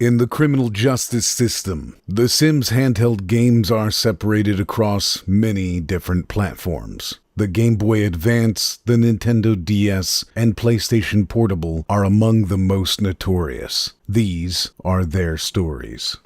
In the criminal justice system, The Sims handheld games are separated across many different platforms. The Game Boy Advance, the Nintendo DS, and PlayStation Portable are among the most notorious. These are their stories.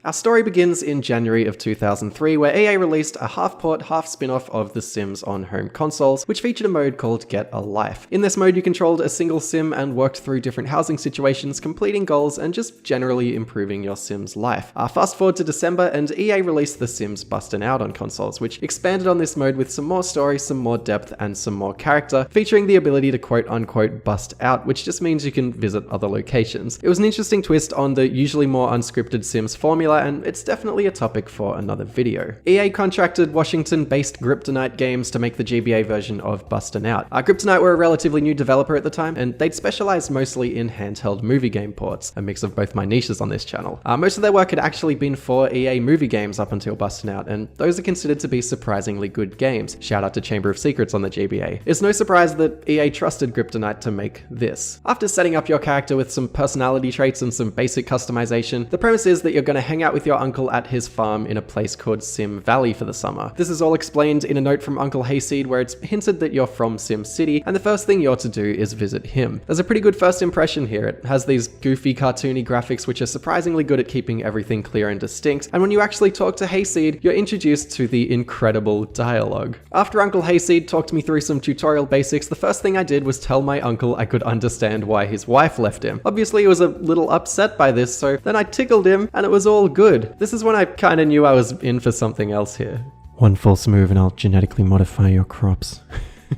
Our story begins in January of 2003, where EA released a half-port, half-spin-off of The Sims on home consoles, which featured a mode called Get a Life. In this mode, you controlled a single sim and worked through different housing situations, completing goals, and just generally improving your Sim's life. Fast forward to December, and EA released The Sims Bustin Out on consoles, which expanded on this mode with some more story, some more depth, and some more character, featuring the ability to quote-unquote bust out, which just means you can visit other locations. It was an interesting twist on the usually more unscripted Sims formula, and it's definitely a topic for another video. EA contracted Washington-based Kryptonite Games to make the GBA version of Bustin Out. Kryptonite were a relatively new developer at the time, and they'd specialized mostly in handheld movie game ports, a mix of both my niches on this channel. Most of their work had actually been for EA movie games up until Bustin Out, and those are considered to be surprisingly good games. Shout out to Chamber of Secrets on the GBA. It's no surprise that EA trusted Kryptonite to make this. After setting up your character with some personality traits and some basic customization, the premise is that you're going to hang out with your uncle at his farm in a place called Sim Valley for the summer. This is all explained in a note from Uncle Hayseed where it's hinted that you're from Sim City, and the first thing you're to do is visit him. There's a pretty good first impression here. It has these goofy, cartoony graphics which are surprisingly good at keeping everything clear and distinct, and when you actually talk to Hayseed, you're introduced to the incredible dialogue. After Uncle Hayseed talked me through some tutorial basics, the first thing I did was tell my uncle I could understand why his wife left him. Obviously, he was a little upset by this, so then I tickled him, and it was all good. This is when I kinda knew I was in for something else here. One false move and I'll genetically modify your crops.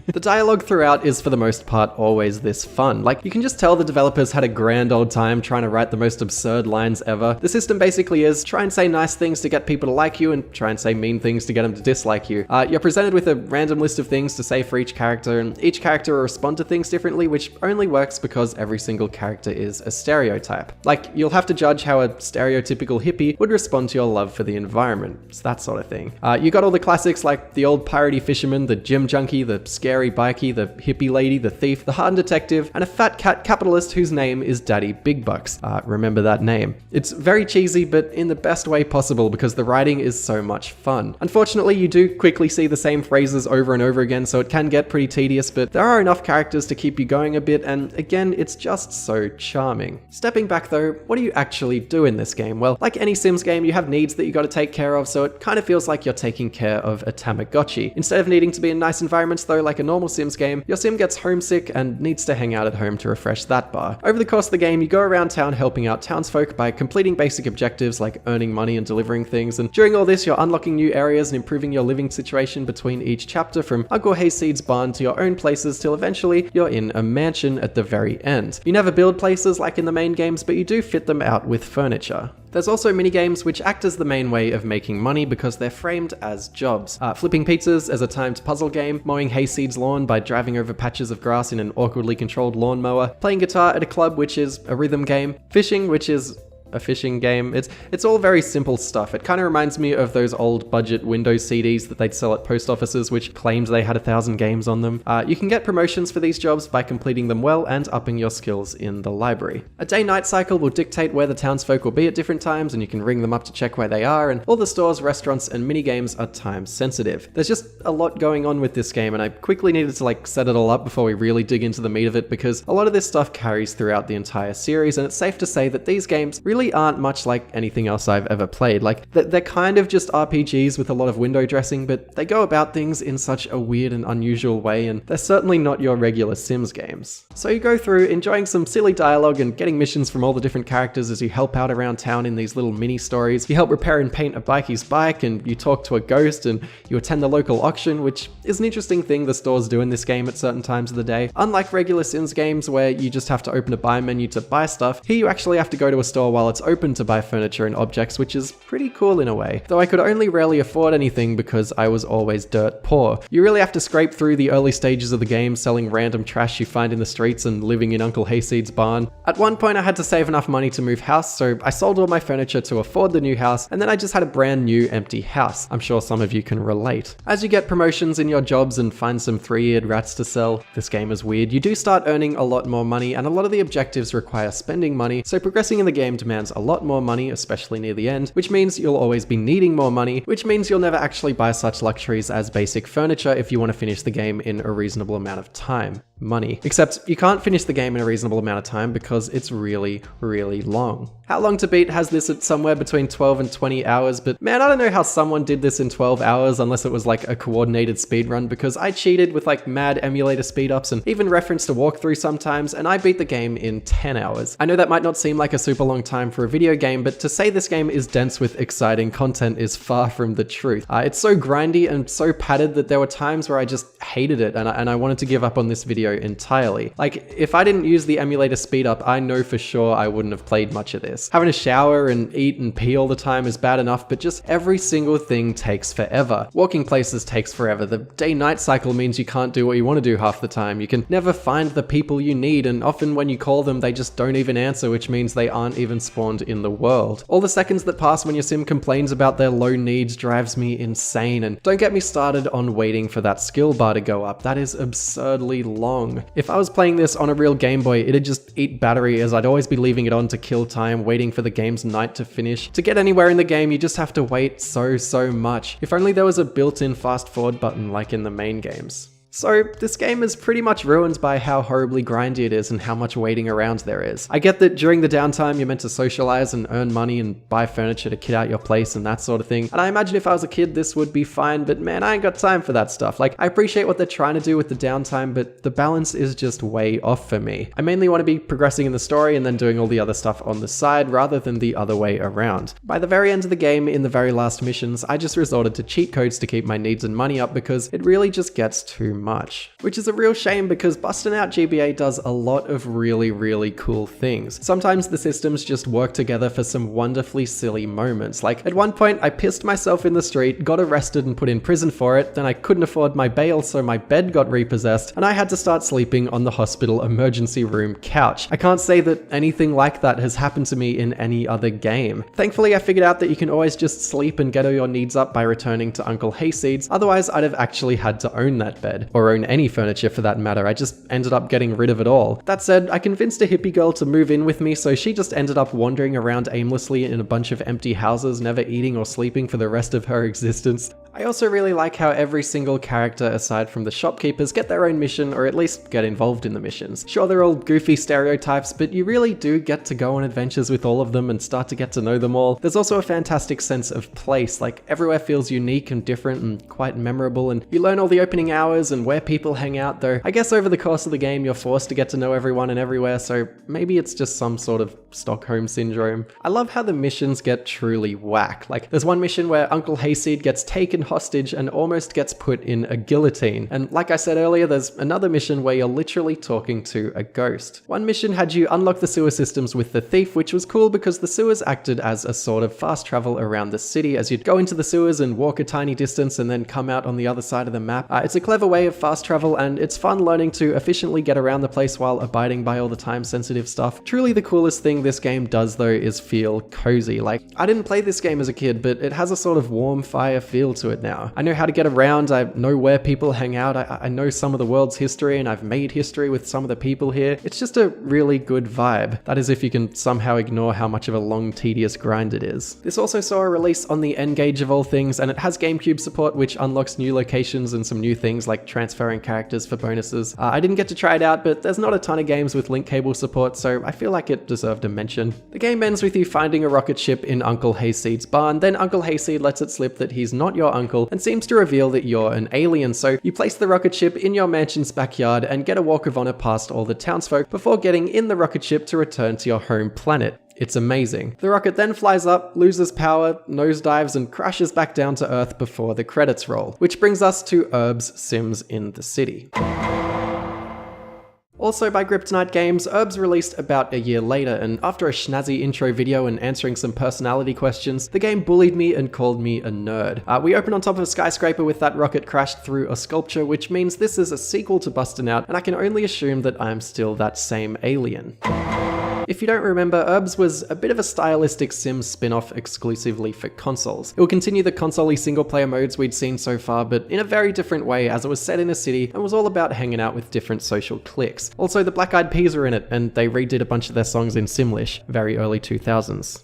The dialogue throughout is for the most part always this fun. Like, you can just tell the developers had a grand old time trying to write the most absurd lines ever. The system basically is try and say nice things to get people to like you and try and say mean things to get them to dislike you. You're presented with a random list of things to say for each character, and each character will respond to things differently, which only works because every single character is a stereotype. Like, you'll have to judge how a stereotypical hippie would respond to your love for the environment. It's that sort of thing. You got all the classics like the old piratey fisherman, the gym junkie, the scary bikie, the hippie lady, the thief, the hardened detective, and a fat cat capitalist whose name is Daddy Big Bucks. Remember that name. It's very cheesy, but in the best way possible because the writing is so much fun. Unfortunately, you do quickly see the same phrases over and over again, so it can get pretty tedious, but there are enough characters to keep you going a bit, and again, it's just so charming. Stepping back though, what do you actually do in this game? Well, like any Sims game, you have needs that you gotta take care of, so it kind of feels like you're taking care of a Tamagotchi. Instead of needing to be in nice environments though, like a normal Sims game, your Sim gets homesick and needs to hang out at home to refresh that bar. Over the course of the game, you go around town helping out townsfolk by completing basic objectives like earning money and delivering things, and during all this, you're unlocking new areas and improving your living situation between each chapter, from Uncle Hayseed's barn to your own places, till eventually you're in a mansion at the very end. You never build places like in the main games, but you do fit them out with furniture. There's also minigames which act as the main way of making money because they're framed as jobs. Flipping pizzas as a timed puzzle game, mowing Hayseed's lawn by driving over patches of grass in an awkwardly controlled lawnmower, playing guitar at a club which is a rhythm game, fishing which is a fishing game. It's all very simple stuff. It kind of reminds me of those old budget Windows CDs that they'd sell at post offices which claimed they had 1,000 games on them. You can get promotions for these jobs by completing them well and upping your skills in the library. A day-night cycle will dictate where the townsfolk will be at different times, and you can ring them up to check where they are, and all the stores, restaurants, and mini-games are time sensitive. There's just a lot going on with this game, and I quickly needed to set it all up before we really dig into the meat of it, because a lot of this stuff carries throughout the entire series, and it's safe to say that these games really really aren't much like anything else I've ever played. Like, they're kind of just RPGs with a lot of window dressing, but they go about things in such a weird and unusual way, and they're certainly not your regular Sims games. So you go through enjoying some silly dialogue and getting missions from all the different characters as you help out around town in these little mini stories. You help repair and paint a bikie's bike, and you talk to a ghost, and you attend the local auction, which is an interesting thing the stores do in this game at certain times of the day. Unlike regular Sims games where you just have to open a buy menu to buy stuff, here you actually have to go to a store while it's open to buy furniture and objects, which is pretty cool in a way. Though I could only rarely afford anything because I was always dirt poor. You really have to scrape through the early stages of the game selling random trash you find in the streets and living in Uncle Hayseed's barn. At one point I had to save enough money to move house, so I sold all my furniture to afford the new house, and then I just had a brand new empty house. I'm sure some of you can relate. As you get promotions in your jobs and find some three-eared rats to sell, this game is weird, you do start earning a lot more money, and a lot of the objectives require spending money, so progressing in the game demands a lot more money, especially near the end, which means you'll always be needing more money, which means you'll never actually buy such luxuries as basic furniture if you want to finish the game in a reasonable amount of time. Money. Except you can't finish the game in a reasonable amount of time because it's really, really long. How Long to Beat has this at somewhere between 12 and 20 hours, but man, I don't know how someone did this in 12 hours unless it was like a coordinated speedrun, because I cheated with like mad emulator speedups and even referenced a walkthrough sometimes, and I beat the game in 10 hours. I know that might not seem like a super long time for a video game, but to say this game is dense with exciting content is far from the truth. It's so grindy and so padded that there were times where I just hated it and I wanted to give up on this video entirely. Like, if I didn't use the emulator speed up, I know for sure I wouldn't have played much of this. Having to shower and eat and pee all the time is bad enough, but just every single thing takes forever. Walking places takes forever. The day-night cycle means you can't do what you want to do half the time. You can never find the people you need, and often when you call them, they just don't even answer, which means they aren't even spawned in the world. All the seconds that pass when your sim complains about their low needs drives me insane, and don't get me started on waiting for that skill bar to go up. That is absurdly long. If I was playing this on a real Game Boy, it'd just eat battery, as I'd always be leaving it on to kill time, waiting for the game's night to finish. To get anywhere in the game, you just have to wait so much. If only there was a built-in fast forward button like in the main games. So this game is pretty much ruined by how horribly grindy it is and how much waiting around there is. I get that during the downtime you're meant to socialize and earn money and buy furniture to kit out your place and that sort of thing, and I imagine if I was a kid this would be fine, but man, I ain't got time for that stuff. Like, I appreciate what they're trying to do with the downtime, but the balance is just way off for me. I mainly want to be progressing in the story and then doing all the other stuff on the side rather than the other way around. By the very end of the game, in the very last missions, I just resorted to cheat codes to keep my needs and money up because it really just gets too much. Which is a real shame because Bustin Out GBA does a lot of really cool things. Sometimes the systems just work together for some wonderfully silly moments. Like, at one point I pissed myself in the street, got arrested and put in prison for it, then I couldn't afford my bail so my bed got repossessed, and I had to start sleeping on the hospital emergency room couch. I can't say that anything like that has happened to me in any other game. Thankfully I figured out that you can always just sleep and get all your needs up by returning to Uncle Hayseed's, otherwise I'd have actually had to own that bed, or own any furniture for that matter. I just ended up getting rid of it all. That said, I convinced a hippie girl to move in with me, so she just ended up wandering around aimlessly in a bunch of empty houses, never eating or sleeping for the rest of her existence. I also really like how every single character aside from the shopkeepers get their own mission, or at least get involved in the missions. Sure, they're all goofy stereotypes, but you really do get to go on adventures with all of them and start to get to know them all. There's also a fantastic sense of place, like everywhere feels unique and different and quite memorable, and you learn all the opening hours and where people hang out, though I guess over the course of the game you're forced to get to know everyone and everywhere, so maybe it's just some sort of Stockholm syndrome. I love how the missions get truly whack. Like, there's one mission where Uncle Hayseed gets taken hostage and almost gets put in a guillotine. And like I said earlier, there's another mission where you're literally talking to a ghost. One mission had you unlock the sewer systems with the thief, which was cool because the sewers acted as a sort of fast travel around the city, as you'd go into the sewers and walk a tiny distance and then come out on the other side of the map. It's a clever way of fast travel, and it's fun learning to efficiently get around the place while abiding by all the time sensitive stuff. Truly the coolest thing this game does though is feel cozy. Like, I didn't play this game as a kid, but it has a sort of warm fire feel to it now. I know how to get around, I know where people hang out, I know some of the world's history, and I've made history with some of the people here. It's just a really good vibe. That is if you can somehow ignore how much of a long, tedious grind it is. This also saw a release on the N-Gage of all things, and it has GameCube support, which unlocks new locations and some new things like transferring characters for bonuses. I didn't get to try it out, but there's not a ton of games with link cable support, so I feel like it deserved a mention. The game ends with you finding a rocket ship in Uncle Hayseed's barn, then Uncle Hayseed lets it slip that he's not your uncle and seems to reveal that you're an alien, so you place the rocket ship in your mansion's backyard and get a walk of honor past all the townsfolk before getting in the rocket ship to return to your home planet. It's amazing. The rocket then flies up, loses power, nosedives, and crashes back down to Earth before the credits roll, which brings us to Urbz Sims in the City. Also by Kryptonite Games, Urbz released about a year later, and after a snazzy intro video and answering some personality questions, the game bullied me and called me a nerd. We open on top of a skyscraper with that rocket crashed through a sculpture, which means this is a sequel to Bustin Out, and I can only assume that I'm still that same alien. If you don't remember, Urbz was a bit of a stylistic Sims spin-off exclusively for consoles. It will continue the console-y single-player modes we'd seen so far, but in a very different way, as it was set in a city and was all about hanging out with different social cliques. Also, the Black Eyed Peas are in it, and they redid a bunch of their songs in Simlish, very early 2000s.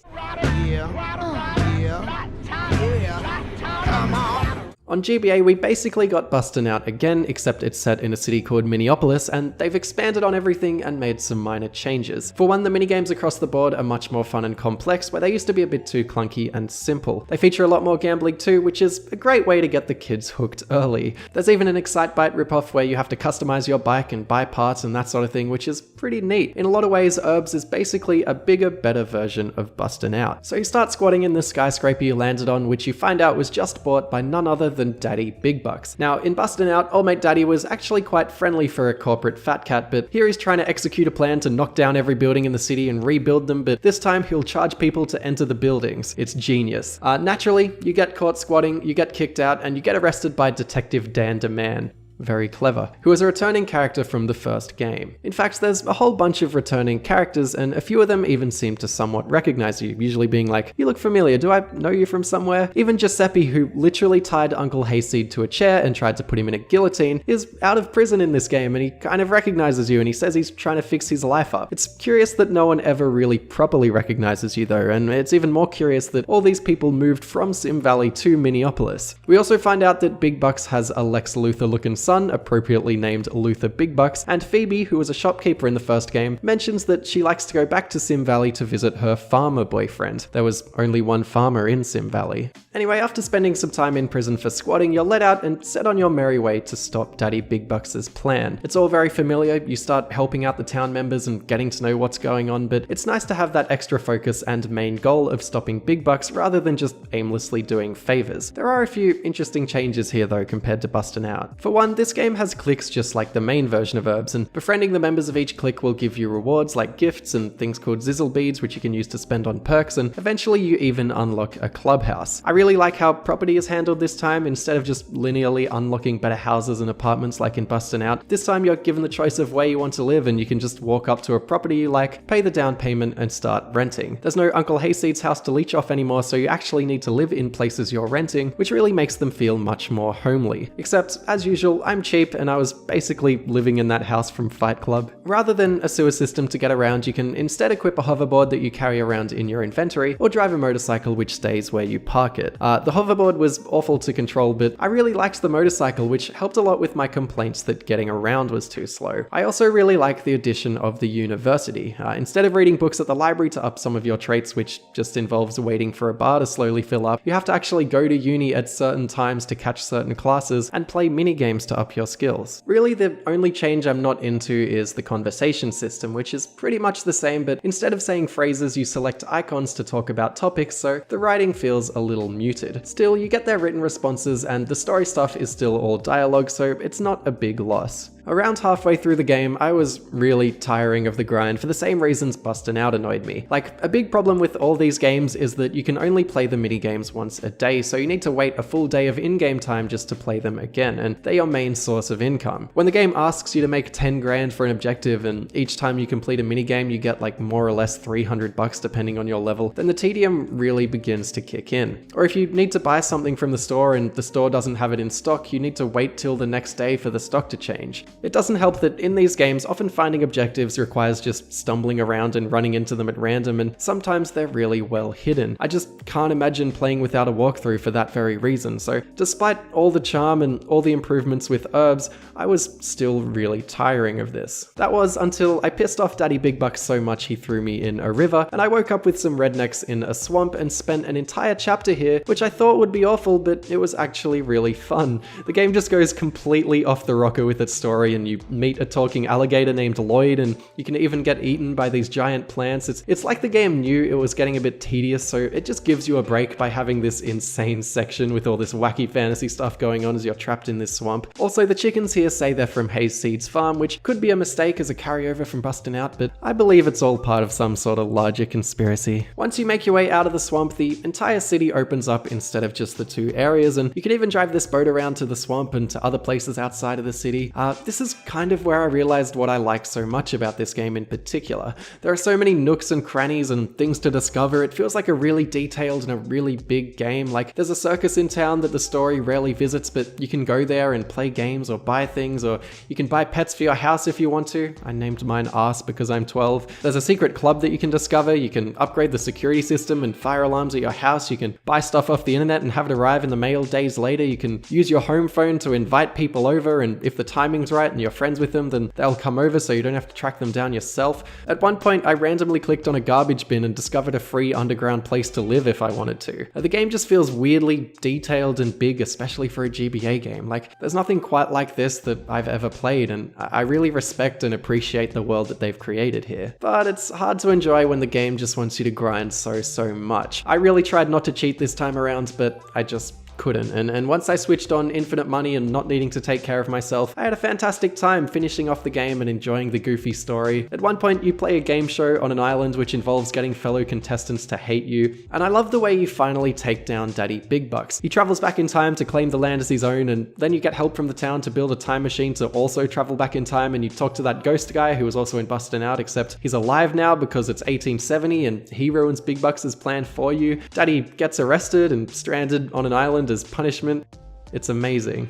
On GBA, we basically got Bustin Out again, except it's set in a city called Minneapolis, and they've expanded on everything and made some minor changes. For one, the minigames across the board are much more fun and complex, where they used to be a bit too clunky and simple. They feature a lot more gambling too, which is a great way to get the kids hooked early. There's even an Excitebike ripoff where you have to customize your bike and buy parts and that sort of thing, which is pretty neat. In a lot of ways, Urbz is basically a bigger, better version of Bustin Out. So you start squatting in the skyscraper you landed on, which you find out was just bought by none other than Daddy Big Bucks. Now, in Bustin Out, Old Mate Daddy was actually quite friendly for a corporate fat cat, but here he's trying to execute a plan to knock down every building in the city and rebuild them, but this time he'll charge people to enter the buildings. It's genius. Naturally, you get caught squatting, you get kicked out, and you get arrested by Detective Dan DeMann. Very clever, who is a returning character from the first game. In fact, there's a whole bunch of returning characters, and a few of them even seem to somewhat recognize you, usually being like, "You look familiar, do I know you from somewhere?" Even Giuseppe, who literally tied Uncle Hayseed to a chair and tried to put him in a guillotine, is out of prison in this game, and he kind of recognizes you, and he says he's trying to fix his life up. It's curious that no one ever really properly recognizes you though, and it's even more curious that all these people moved from Sim Valley to Minneapolis. We also find out that Big Bucks has a Lex Luthor-looking son, appropriately named Luther Big Bucks, and Phoebe, who was a shopkeeper in the first game, mentions that she likes to go back to Sim Valley to visit her farmer boyfriend. There was only one farmer in Sim Valley. Anyway, after spending some time in prison for squatting, you're let out and set on your merry way to stop Daddy Big Bucks' plan. It's all very familiar, you start helping out the town members and getting to know what's going on, but it's nice to have that extra focus and main goal of stopping Big Bucks rather than just aimlessly doing favors. There are a few interesting changes here though compared to Bustin Out. For one, this game has cliques just like the main version of Urbz, and befriending the members of each clique will give you rewards like gifts and things called Zizzle beads, which you can use to spend on perks, and eventually you even unlock a clubhouse. I really like how property is handled this time. Instead of just linearly unlocking better houses and apartments like in Bustin Out, this time you're given the choice of where you want to live, and you can just walk up to a property you like, pay the down payment, and start renting. There's no Uncle Hayseed's house to leech off anymore, so you actually need to live in places you're renting, which really makes them feel much more homely. Except, as usual, I'm cheap, and I was basically living in that house from Fight Club. Rather than a sewer system to get around, you can instead equip a hoverboard that you carry around in your inventory, or drive a motorcycle which stays where you park it. The hoverboard was awful to control, but I really liked the motorcycle, which helped a lot with my complaints that getting around was too slow. I also really like the addition of the university. Instead of reading books at the library to up some of your traits, which just involves waiting for a bar to slowly fill up, you have to actually go to uni at certain times to catch certain classes and play mini-games to up your skills. Really, the only change I'm not into is the conversation system, which is pretty much the same, but instead of saying phrases, you select icons to talk about topics, so the writing feels a little muted. Still, you get their written responses, and the story stuff is still all dialogue, so it's not a big loss. Around halfway through the game, I was really tiring of the grind for the same reasons Bustin Out annoyed me. Like, a big problem with all these games is that you can only play the minigames once a day, so you need to wait a full day of in-game time just to play them again, and they're your main source of income. When the game asks you to make 10 grand for an objective, and each time you complete a minigame you get like more or less 300 bucks depending on your level, then the tedium really begins to kick in. Or if you need to buy something from the store and the store doesn't have it in stock, you need to wait till the next day for the stock to change. It doesn't help that in these games, often finding objectives requires just stumbling around and running into them at random, and sometimes they're really well hidden. I just can't imagine playing without a walkthrough for that very reason, so despite all the charm and all the improvements with Urbz, I was still really tiring of this. That was until I pissed off Daddy Big Bucks so much he threw me in a river, and I woke up with some rednecks in a swamp and spent an entire chapter here, which I thought would be awful, but it was actually really fun. The game just goes completely off the rocker with its story, and you meet a talking alligator named Lloyd, and you can even get eaten by these giant plants. It's like the game knew it was getting a bit tedious, so it just gives you a break by having this insane section with all this wacky fantasy stuff going on as you're trapped in this swamp. Also, the chickens here say they're from Hayseed's farm, which could be a mistake as a carryover from Bustin Out, but I believe it's all part of some sort of larger conspiracy. Once you make your way out of the swamp, the entire city opens up instead of just the two areas, and you can even drive this boat around to the swamp and to other places outside of the city. This is kind of where I realized what I like so much about this game in particular. There are so many nooks and crannies and things to discover. It feels like a really detailed and a really big game. Like, there's a circus in town that the story rarely visits, but you can go there and play games or buy things, or you can buy pets for your house if you want to. I named mine Arse because I'm 12. There's a secret club that you can discover. You can upgrade the security system and fire alarms at your house. You can buy stuff off the internet and have it arrive in the mail days later. You can use your home phone to invite people over, and if the timing's right and you're friends with them, then they'll come over so you don't have to track them down yourself. At one point, I randomly clicked on a garbage bin and discovered a free underground place to live if I wanted to. The game just feels weirdly detailed and big, especially for a GBA game. Like, there's nothing quite like this that I've ever played, and I really respect and appreciate the world that they've created here. But it's hard to enjoy when the game just wants you to grind so much. I really tried not to cheat this time around, but I just couldn't. And once I switched on infinite money and not needing to take care of myself, I had a fantastic time finishing off the game and enjoying the goofy story. At one point, you play a game show on an island which involves getting fellow contestants to hate you, and I love the way you finally take down Daddy Big Bucks. He travels back in time to claim the land as his own, and then you get help from the town to build a time machine to also travel back in time, and you talk to that ghost guy who was also in Bustin Out, except he's alive now because it's 1870 and he ruins Big Bucks' plan for you. Daddy gets arrested and stranded on an island as punishment. It's amazing.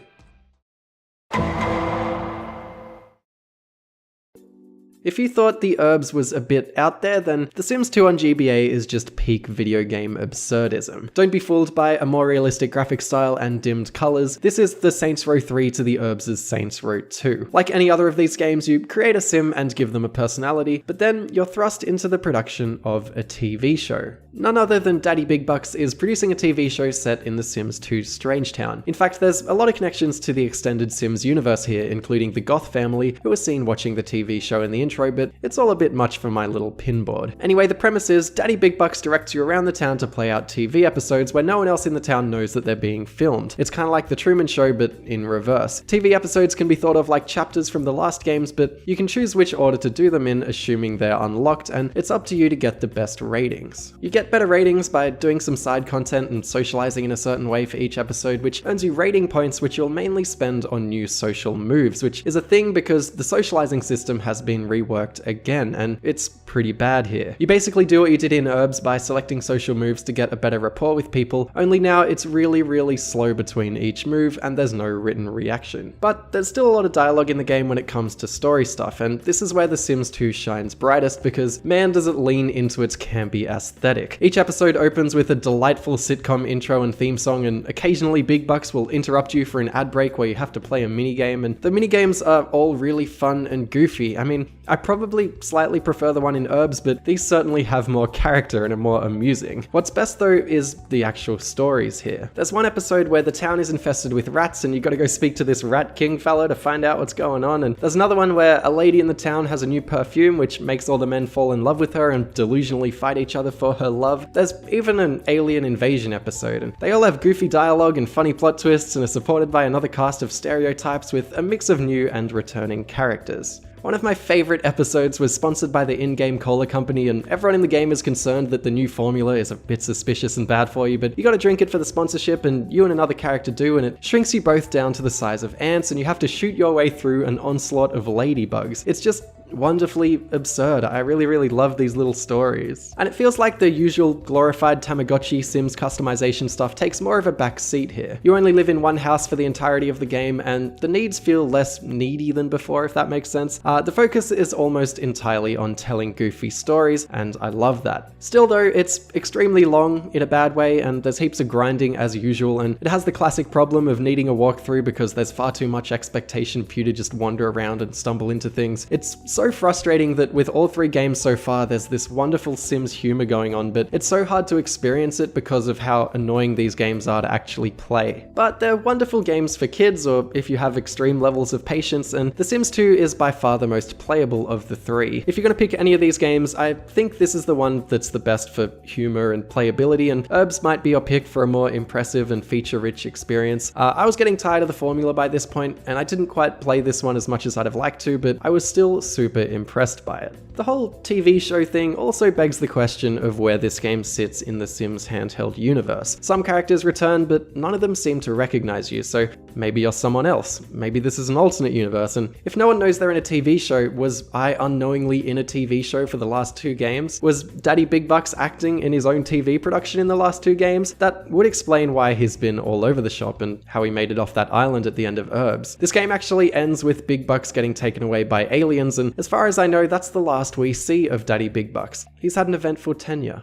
If you thought the Urbz was a bit out there, then The Sims 2 on GBA is just peak video game absurdism. Don't be fooled by a more realistic graphic style and dimmed colors. This is the Saints Row 3 to the Urbz' Saints Row 2. Like any other of these games, you create a sim and give them a personality, but then you're thrust into the production of a TV show. None other than Daddy Big Bucks is producing a TV show set in The Sims 2's Strangetown. In fact, there's a lot of connections to the extended Sims universe here, including the Goth family, who was seen watching the TV show in the intro, but it's all a bit much for my little pinboard. Anyway, the premise is Daddy Big Bucks directs you around the town to play out TV episodes where no one else in the town knows that they're being filmed. It's kind of like The Truman Show, but in reverse. TV episodes can be thought of like chapters from the last games, but you can choose which order to do them in, assuming they're unlocked, and it's up to you to get the best ratings. You get better ratings by doing some side content and socializing in a certain way for each episode, which earns you rating points which you'll mainly spend on new social moves, which is a thing because the socializing system has been reworked again, and it's pretty bad here. You basically do what you did in Urbz by selecting social moves to get a better rapport with people, only now it's really slow between each move and there's no written reaction. But there's still a lot of dialogue in the game when it comes to story stuff, and this is where The Sims 2 shines brightest because man does it lean into its campy aesthetic. Each episode opens with a delightful sitcom intro and theme song, and occasionally Big Bucks will interrupt you for an ad break where you have to play a minigame, and the minigames are all really fun and goofy. I mean, I probably slightly prefer the one in Urbz, but these certainly have more character and are more amusing. What's best though is the actual stories here. There's one episode where the town is infested with rats and you gotta go speak to this rat king fella to find out what's going on, and there's another one where a lady in the town has a new perfume which makes all the men fall in love with her and delusionally fight each other for her love. There's even an alien invasion episode, and they all have goofy dialogue and funny plot twists and are supported by another cast of stereotypes with a mix of new and returning characters. One of my favorite episodes was sponsored by the in-game cola company, and everyone in the game is concerned that the new formula is a bit suspicious and bad for you, but you gotta drink it for the sponsorship, and you and another character do, and it shrinks you both down to the size of ants, and you have to shoot your way through an onslaught of ladybugs. It's just wonderfully absurd. I really love these little stories. And it feels like the usual glorified Tamagotchi Sims customization stuff takes more of a back seat here. You only live in one house for the entirety of the game, and the needs feel less needy than before, if that makes sense. The focus is almost entirely on telling goofy stories, and I love that. Still though, it's extremely long in a bad way, and there's heaps of grinding as usual, and it has the classic problem of needing a walkthrough because there's far too much expectation for you to just wander around and stumble into things. It's so frustrating that with all three games so far, there's this wonderful Sims humor going on, but it's so hard to experience it because of how annoying these games are to actually play. But they're wonderful games for kids, or if you have extreme levels of patience, and The Sims 2 is by far the most playable of the three. If you're gonna pick any of these games, I think this is the one that's the best for humor and playability, and Urbz might be your pick for a more impressive and feature-rich experience. I was getting tired of the formula by this point, and I didn't quite play this one as much as I'd have liked to, but I was still super impressed by it. The whole TV show thing also begs the question of where this game sits in the Sims handheld universe. Some characters return, but none of them seem to recognize you, so maybe you're someone else. Maybe this is an alternate universe, and if no one knows they're in a TV show, was I unknowingly in a TV show for the last two games? Was Daddy Big Bucks acting in his own TV production in the last two games? That would explain why he's been all over the shop and how he made it off that island at the end of Urbz. This game actually ends with Big Bucks getting taken away by aliens, and as far as I know, that's the last we see of Daddy Big Bucks. He's had an eventful tenure.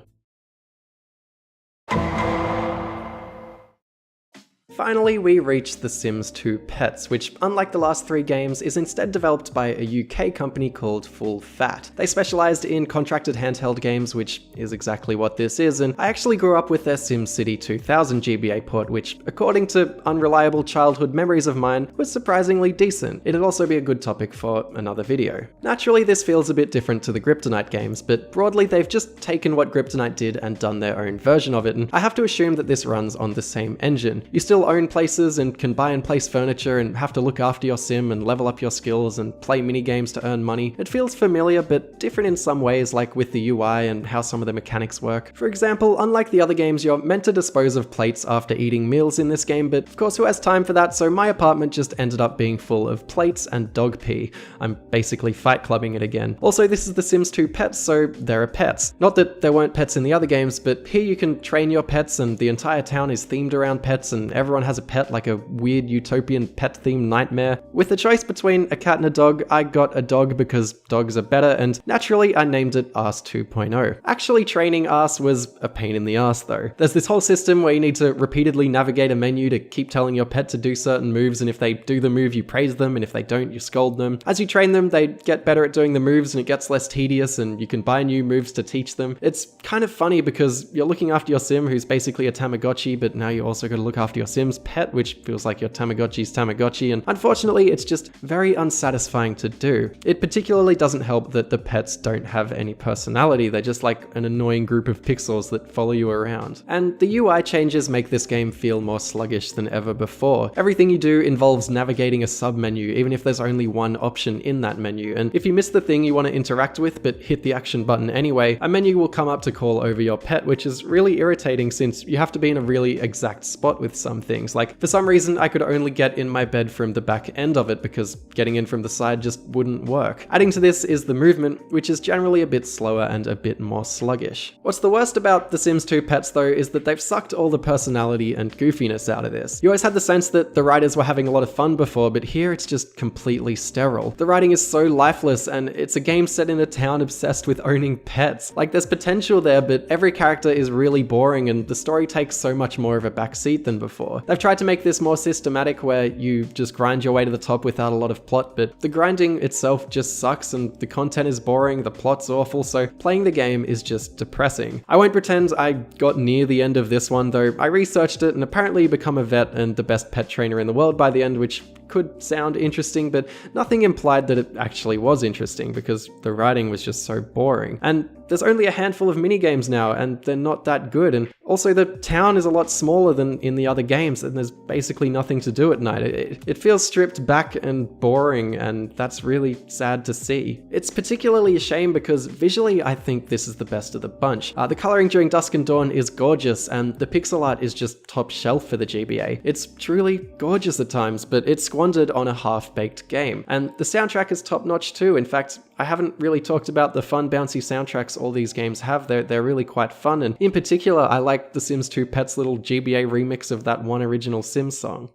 Finally, we reach The Sims 2 Pets, which, unlike the last three games, is instead developed by a UK company called Full Fat. They specialized in contracted handheld games, which is exactly what this is, and I actually grew up with their SimCity 2000 GBA port, which, according to unreliable childhood memories of mine, was surprisingly decent. It'd also be a good topic for another video. Naturally, this feels a bit different to the Kryptonite games, but broadly they've just taken what Kryptonite did and done their own version of it, and I have to assume that this runs on the same engine. You still own places and can buy and place furniture and have to look after your sim and level up your skills and play mini games to earn money. It feels familiar but different in some ways, like with the UI and how some of the mechanics work. For example, unlike the other games, you're meant to dispose of plates after eating meals in this game, but of course who has time for that, so my apartment just ended up being full of plates and dog pee. I'm basically fight clubbing it again. Also, this is The Sims 2 Pets, so there are pets. Not that there weren't pets in the other games, but here you can train your pets and the entire town is themed around pets and everyone has a pet like a weird utopian pet-themed nightmare. With the choice between a cat and a dog, I got a dog because dogs are better, and naturally I named it Arse 2.0. Actually training Arse was a pain in the arse though. There's this whole system where you need to repeatedly navigate a menu to keep telling your pet to do certain moves, and if they do the move you praise them, and if they don't you scold them. As you train them, they get better at doing the moves and it gets less tedious, and you can buy new moves to teach them. It's kind of funny because you're looking after your sim who's basically a Tamagotchi, but now you also got to look after your sim's pet, which feels like your Tamagotchi's Tamagotchi, and unfortunately it's just very unsatisfying to do. It particularly doesn't help that the pets don't have any personality, they're just like an annoying group of pixels that follow you around. And the UI changes make this game feel more sluggish than ever before. Everything you do involves navigating a sub-menu, even if there's only one option in that menu, and if you miss the thing you want to interact with but hit the action button anyway, a menu will come up to call over your pet, which is really irritating since you have to be in a really exact spot with some things. Like, for some reason I could only get in my bed from the back end of it because getting in from the side just wouldn't work. Adding to this is the movement, which is generally a bit slower and a bit more sluggish. What's the worst about The Sims 2 Pets though is that they've sucked all the personality and goofiness out of this. You always had the sense that the writers were having a lot of fun before, but here it's just completely sterile. The writing is so lifeless, and it's a game set in a town obsessed with owning pets. Like, there's potential there, but every character is really boring and the story takes so much more of a backseat than before. They've tried to make this more systematic where you just grind your way to the top without a lot of plot, but the grinding itself just sucks and the content is boring, the plot's awful, so playing the game is just depressing. I won't pretend I got near the end of this one though. I researched it and apparently become a vet and the best pet trainer in the world by the end, which could sound interesting, but nothing implied that it actually was interesting because the writing was just so boring. And there's only a handful of minigames now, and they're not that good. And also the town is a lot smaller than in the other games, and there's basically nothing to do at night. It feels stripped back and boring, and that's really sad to see. It's particularly a shame because visually I think this is the best of the bunch. The coloring during Dusk and Dawn is gorgeous, and the pixel art is just top shelf for the GBA. It's truly gorgeous at times, but it's squandered on a half-baked game. And the soundtrack is top-notch too. In fact, I haven't really talked about the fun, bouncy soundtracks all these games have. They're really quite fun, and in particular, I like The Sims 2 Pet's little GBA remix of that one original Sims song.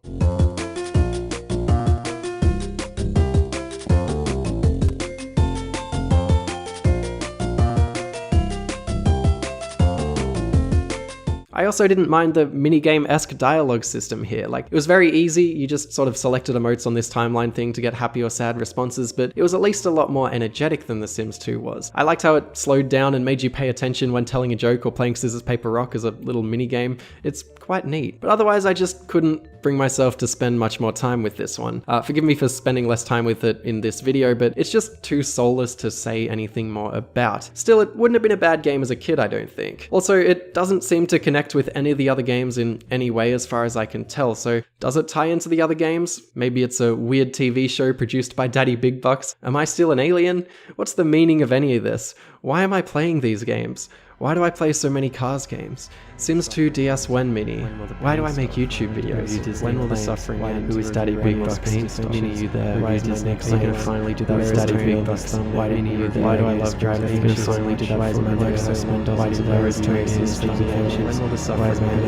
I also didn't mind the minigame-esque dialogue system here. Like, it was very easy, you just sort of selected emotes on this timeline thing to get happy or sad responses, but it was at least a lot more energetic than The Sims 2 was. I liked how it slowed down and made you pay attention when telling a joke or playing scissors, paper, rock as a little minigame. It's quite neat. But otherwise, I just couldn't bring myself to spend much more time with this one. Forgive me for spending less time with it in this video, but it's just too soulless to say anything more about. Still, it wouldn't have been a bad game as a kid, I don't think. Also, it doesn't seem to connect with any of the other games in any way as far as I can tell, so does it tie into the other games? Maybe it's a weird TV show produced by Daddy Big Bucks? Am I still an alien? What's the meaning of any of this? Why am I playing these games? Why do I play so many Cars games? Sims 2 DS when Mini? Why do I make YouTube videos? When will the suffering end? Who is Daddy Big Bucks? Mini, you there? Why is my next I'm gonna finally do that with Daddy Big Bucks? Why Mini, you there? Why do I love driving? I'm gonna finally do that. Why is my next so spend why do there is Tony is when will the suffering end?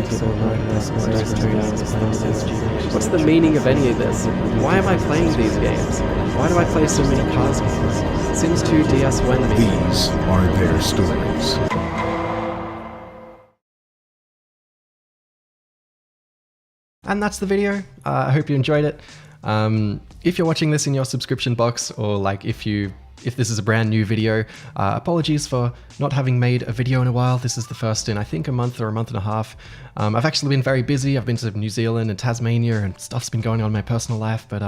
What's the meaning of any of this? Why am I playing these games? Why do I play so many Cars games? Sims 2 DS when Mini? These are their stories. And that's the video. I hope you enjoyed it. If you're watching this in your subscription box, or like if this is a brand new video, apologies for not having made a video in a while. This is the first in I think a month or a month and a half. I've actually been very busy. I've been to New Zealand and Tasmania, and stuff's been going on in my personal life. But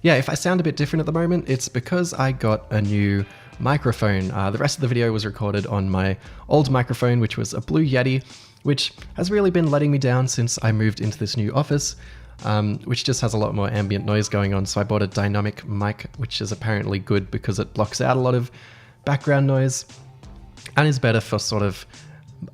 yeah, if I sound a bit different at the moment, it's because I got a new microphone. The rest of the video was recorded on my old microphone, which was a Blue Yeti, which has really been letting me down since I moved into this new office, which just has a lot more ambient noise going on. So I bought a dynamic mic, which is apparently good because it blocks out a lot of background noise and is better for sort of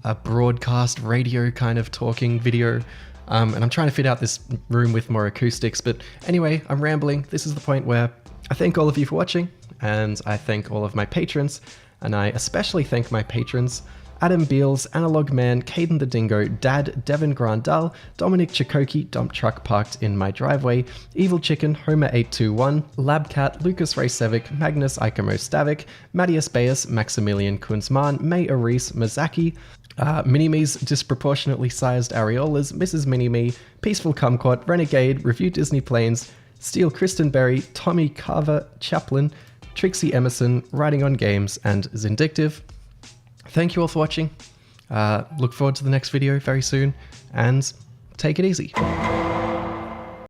a broadcast radio kind of talking video. And I'm trying to fit out this room with more acoustics, but anyway, I'm rambling. This is the point where I thank all of you for watching, and I thank all of my patrons, and I especially thank my patrons Adam Beals, Analog Man, Caden the Dingo, Dad, Devin Grandal, Dominic Chikoki, Dump Truck Parked in My Driveway, Evil Chicken, Homer821, Labcat, Lucas Raysevic, Magnus Ikomo Stavik, Mattias Bayes, Maximilian Kunzman, May Aris, Mazaki, Minime's Disproportionately Sized Areolas, Mrs. Minime, Peaceful Kumquat, Renegade, Review Disney Planes, Steel Kristenberry, Tommy Carver, Chaplin, Trixie Emerson, Writing on Games, and Zindictive. Thank you all for watching. Look forward to the next video very soon, and take it easy.